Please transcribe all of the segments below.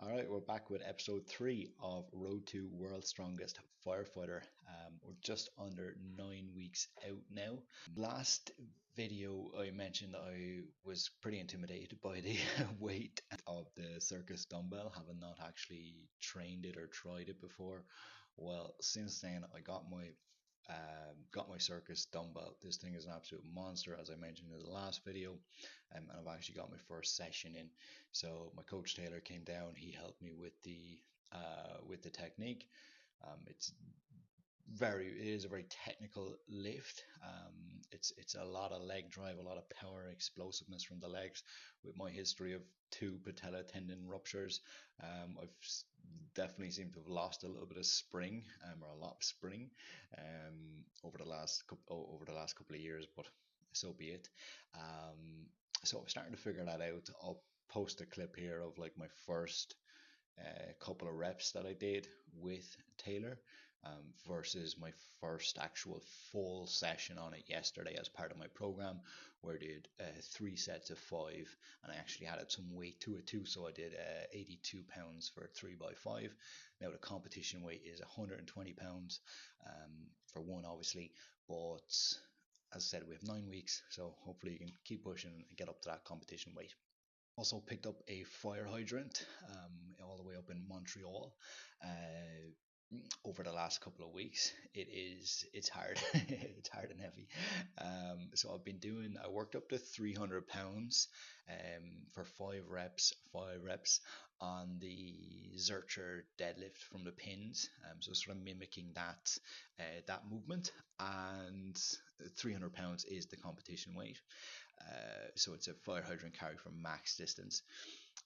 All right, we're back with episode three of Road to World's Strongest Firefighter. We're just under 9 weeks out now. Last video, I mentioned I was pretty intimidated by the weight of the circus dumbbell, having not actually trained it or tried it before. Well, since then, I got my circus dumbbell. This thing is an absolute monster, as I mentioned in the last video, and I've actually got my first session in. So my coach Taylor came down. He helped me with the technique. It's it is a very technical lift. It's a lot of leg drive, a lot of power, explosiveness from the legs. With my history of two patella tendon ruptures, I've definitely seemed to have lost a little bit of spring, or a lot of spring, over the last couple of years. But so be it. So I'm starting to figure that out. I'll post a clip here of like my first couple of reps that I did with Taylor, versus my first actual full session on it yesterday as part of my program, where I did 3 sets of 5, and I actually added some weight to it too. So I did 82 pounds for 3 by 5. Now the competition weight is 120 pounds for one, obviously, but as I said, we have 9 weeks, so hopefully you can keep pushing and get up to that competition weight. Also picked up a fire hydrant all the way up in Montreal. Over the last couple of weeks, it's hard. It's hard and heavy. So I worked up to 300 pounds for 5 reps on the Zercher deadlift from the pins. So sort of mimicking that movement, and 300 pounds is the competition weight. So it's a fire hydrant carry from max distance.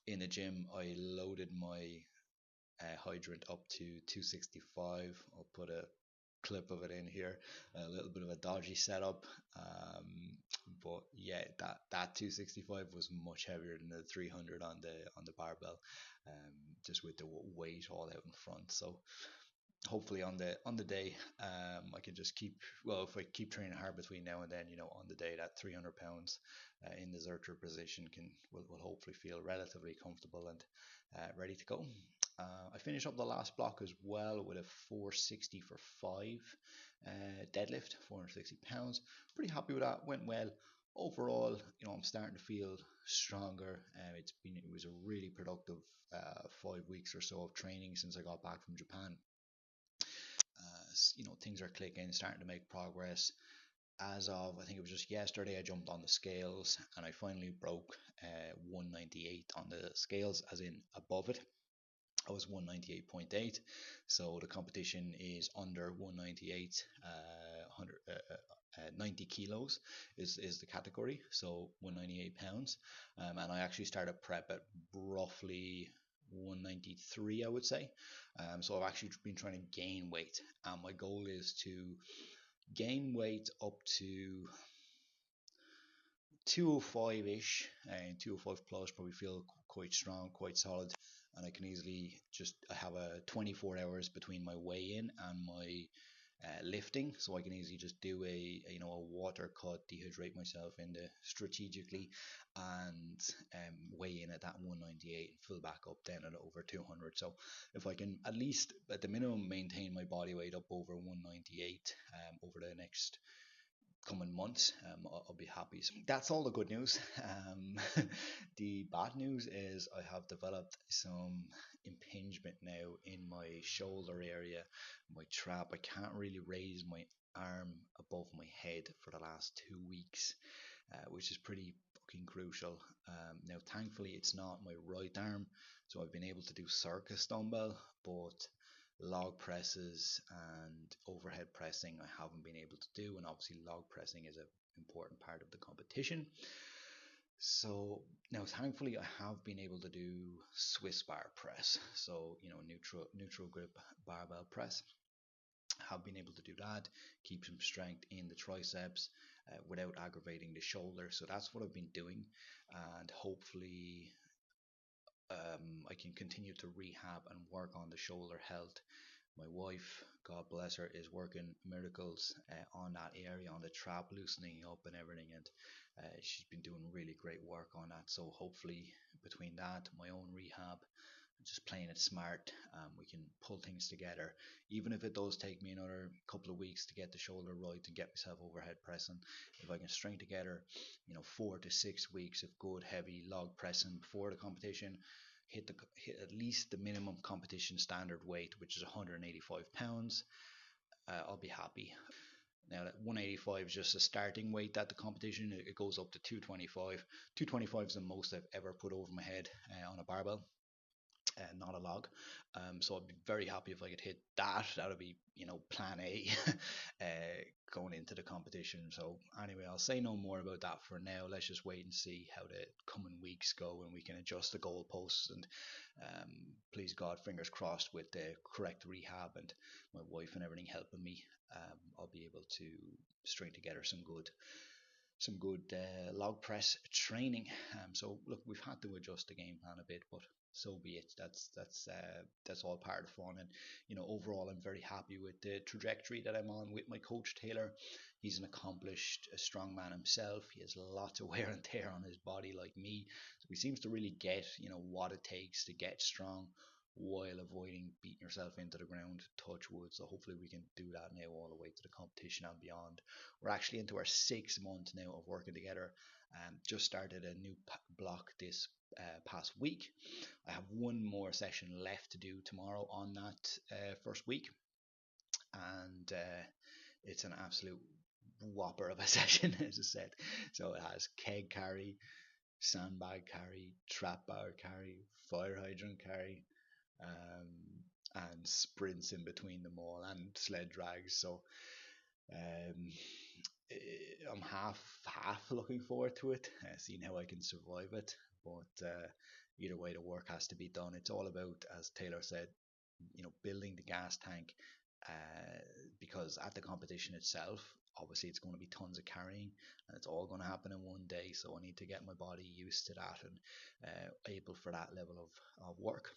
In the gym, I loaded my hydrant up to 265. I'll put a clip of it in here. A little bit of a dodgy setup, but yeah, that 265 was much heavier than the 300 on the barbell, just with the weight all out in front. So hopefully on the day, I can just if I keep training hard between now and then, on the day, that 300 pounds in the Zercher position will hopefully feel relatively comfortable and ready to go. I finished up the last block as well with a 460 for 5 deadlift, 460 pounds. Pretty happy with that. Went well overall. I'm starting to feel stronger. It was a really productive 5 weeks or so of training since I got back from Japan. Things are clicking, starting to make progress. As of, I think it was just yesterday, I jumped on the scales and I finally broke 198 on the scales, as in above it. I was 198.8, so the competition is under 198. 90 kilos is the category, so 198 pounds. And I actually started prep at roughly 193, I would say. So I've actually been trying to gain weight, and my goal is to gain weight up to 205 ish, and 205 plus. Probably feel quite strong, quite solid, and I can easily just have a 24 hours between my weigh in and my lifting, so I can easily just do a water cut, dehydrate myself in the strategically, and weigh in at that 198 and fill back up then at over 200. So if I can at least at the minimum maintain my body weight up over 198 over the next coming months, I'll be happy. So that's all the good news. The bad news is I have developed some impingement now in my shoulder area, my trap. I can't really raise my arm above my head for the last 2 weeks, which is pretty fucking crucial. Now, thankfully, it's not my right arm, so I've been able to do circus dumbbell, but log presses and overhead pressing I haven't been able to do, and obviously log pressing is an important part of the competition. So now, thankfully, I have been able to do Swiss bar press, so neutral grip barbell press. Have been able to do that, keep some strength in the triceps without aggravating the shoulder. So that's what I've been doing, and hopefully I can continue to rehab and work on the shoulder health. My wife, God bless her, is working miracles on that area, on the trap, loosening up and everything, and she's been doing really great work on that. So hopefully between that, my own rehab, just playing it smart. We can pull things together, even if it does take me another couple of weeks to get the shoulder right and get myself overhead pressing. If I can string together, 4 to 6 weeks of good heavy log pressing before the competition, hit at least the minimum competition standard weight, which is 185 pounds, I'll be happy. Now, that 185 is just a starting weight at the competition. It goes up to 225. 225 is the most I've ever put over my head on a barbell, not a log. So I'd be very happy if I could hit that. That would be, plan A going into the competition. So anyway, I'll say no more about that for now. Let's just wait and see how the coming weeks go, and we can adjust the goalposts. And please God, fingers crossed, with the correct rehab and my wife and everything helping me, I'll be able to string together some good log press training. So look, we've had to adjust the game plan a bit, but so be it. That's all part of fun. And overall, I'm very happy with the trajectory that I'm on with my coach Taylor. He's an accomplished, strong man himself. He has lots of wear and tear on his body, like me. So he seems to really get what it takes to get strong, while avoiding beating yourself into the ground. Touch wood. So hopefully we can do that now all the way to the competition and beyond. We're actually into our 6th month now of working together. Just started a new block this past week. I have one more session left to do tomorrow on that first week, and it's an absolute whopper of a session, as I said. So it has keg carry, sandbag carry, trap bar carry, fire hydrant carry, and sprints in between them all, and sled drags. So um, I'm half looking forward to it, seeing how I can survive it. But either way, the work has to be done. It's all about, as Taylor said, building the gas tank, because at the competition itself, obviously it's going to be tons of carrying, and it's all going to happen in one day. So I need to get my body used to that and able for that level of work.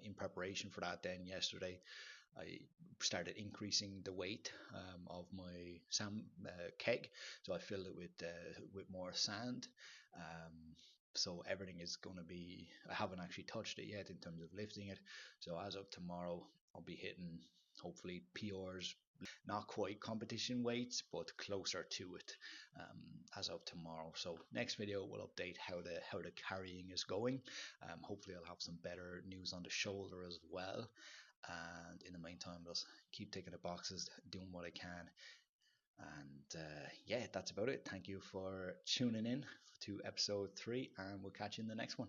In preparation for that, then yesterday I started increasing the weight of my keg. So I filled it with more sand. So everything is going to be, I haven't actually touched it yet in terms of lifting it. So as of tomorrow, I'll be hitting hopefully PRs, not quite competition weights, but closer to it, as of tomorrow. So next video will update how the carrying is going. Hopefully I'll have some better news on the shoulder as well. And in the meantime, just keep ticking the boxes, doing what I can. And yeah, that's about it. Thank you for tuning in to episode 3, and we'll catch you in the next one.